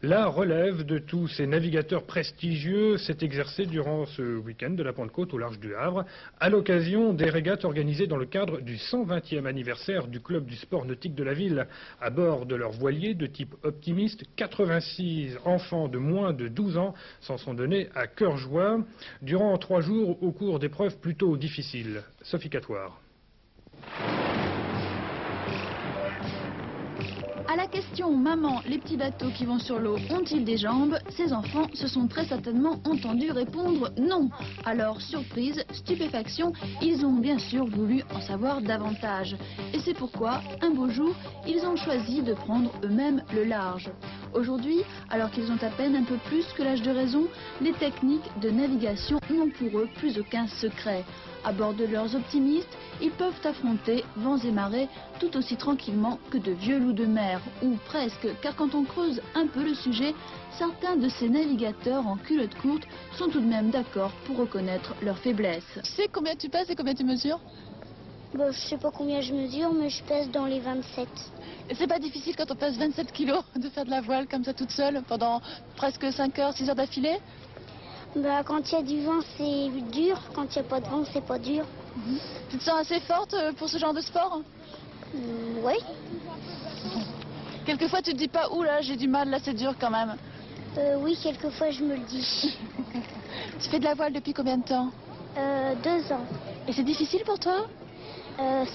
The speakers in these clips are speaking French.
La relève de tous ces navigateurs prestigieux s'est exercée durant ce week-end de la Pentecôte au large du Havre, à l'occasion des régates organisées dans le cadre du 120e anniversaire du club du sport nautique de la ville. À bord de leurs voiliers de type optimiste, 86 enfants de moins de 12 ans s'en sont donnés à cœur joie durant 3 jours au cours d'épreuves plutôt difficiles. Sophie Catoire. À la question « Maman, les petits bateaux qui vont sur l'eau ont-ils des jambes ?», ces enfants se sont très certainement entendus répondre « non ». Alors, surprise, stupéfaction, ils ont bien sûr voulu en savoir davantage. Et c'est pourquoi, un beau jour, ils ont choisi de prendre eux-mêmes le large. Aujourd'hui, alors qu'ils ont à peine un peu plus que l'âge de raison, les techniques de navigation n'ont pour eux plus aucun secret. À bord de leurs optimistes, ils peuvent affronter vents et marées tout aussi tranquillement que de vieux loups de mer, ou presque, car quand on creuse un peu le sujet, certains de ces navigateurs en culotte courte sont tout de même d'accord pour reconnaître leurs faiblesses. Tu sais combien tu pèses et combien tu mesures? Bon, je sais pas combien je mesure, mais je pèse dans les 27. Et c'est pas difficile quand on pèse 27 kilos de faire de la voile comme ça toute seule pendant presque 5 heures, 6 heures d'affilée? Bah, quand il y a du vent, c'est dur. Quand il n'y a pas de vent, c'est pas dur. Tu te sens assez forte pour ce genre de sport? Oui. Quelquefois tu te dis pas, ouh là j'ai du mal, là c'est dur quand même. Oui, quelquefois je me le dis. Tu fais de la voile depuis combien de temps? 2 ans. Et c'est difficile pour toi?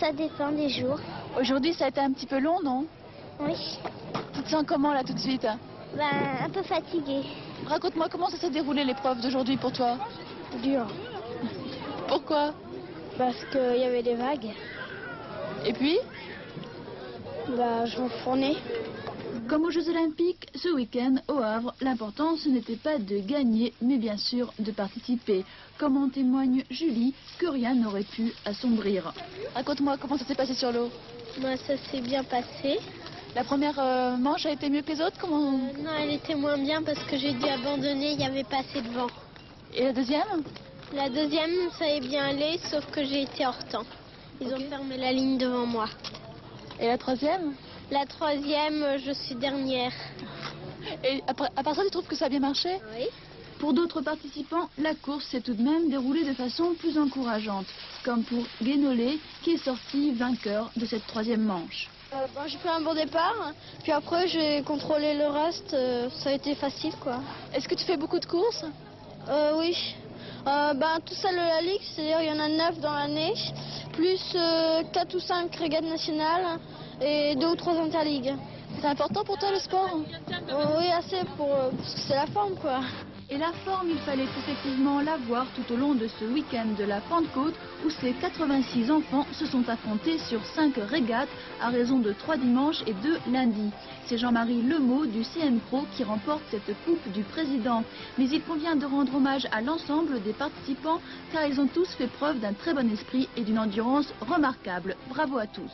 Ça dépend des jours. Aujourd'hui ça a été un petit peu long, non? Oui. Tu te sens comment là tout de suite? Ben, un peu fatiguée. Raconte-moi comment ça s'est déroulé l'épreuve d'aujourd'hui pour toi? Dur. Pourquoi? Parce qu'il y avait des vagues. Et puis? Bah, je m'enfournais. Comme aux Jeux Olympiques, ce week-end au Havre, l'important ce n'était pas de gagner, mais bien sûr de participer. Comme en témoigne Julie, que rien n'aurait pu assombrir. Raconte-moi comment ça s'est passé sur l'eau. Moi, ça s'est bien passé. La première manche a été mieux que les autres? Comment... Non, elle était moins bien parce que j'ai dû abandonner, il n'y avait pas assez de vent. Et la deuxième? La deuxième, ça est bien allé, sauf que j'ai été hors temps. Ils ont fermé la ligne devant moi. Et la troisième? La troisième, je suis dernière. Et à part ça, tu trouves que ça a bien marché? Oui. Pour d'autres participants, la course s'est tout de même déroulée de façon plus encourageante, comme pour Guénolé, qui est sorti vainqueur de cette troisième manche. J'ai fait un bon départ, puis après j'ai contrôlé le reste, ça a été facile quoi. Est-ce que tu fais beaucoup de courses? Oui. Tout ça la ligue, c'est-à-dire il y en a 9 dans l'année, plus 4 ou 5 régates nationales et 2 ou 3 interligues. C'est important pour toi le sport? Oui, assez parce que c'est la forme quoi. Et la forme, il fallait effectivement la voir tout au long de ce week-end de la Pentecôte où ces 86 enfants se sont affrontés sur 5 régates à raison de 3 dimanches et 2 lundis. C'est Jean-Marie Lemot du CN Pro qui remporte cette coupe du président. Mais il convient de rendre hommage à l'ensemble des participants car ils ont tous fait preuve d'un très bon esprit et d'une endurance remarquable. Bravo à tous.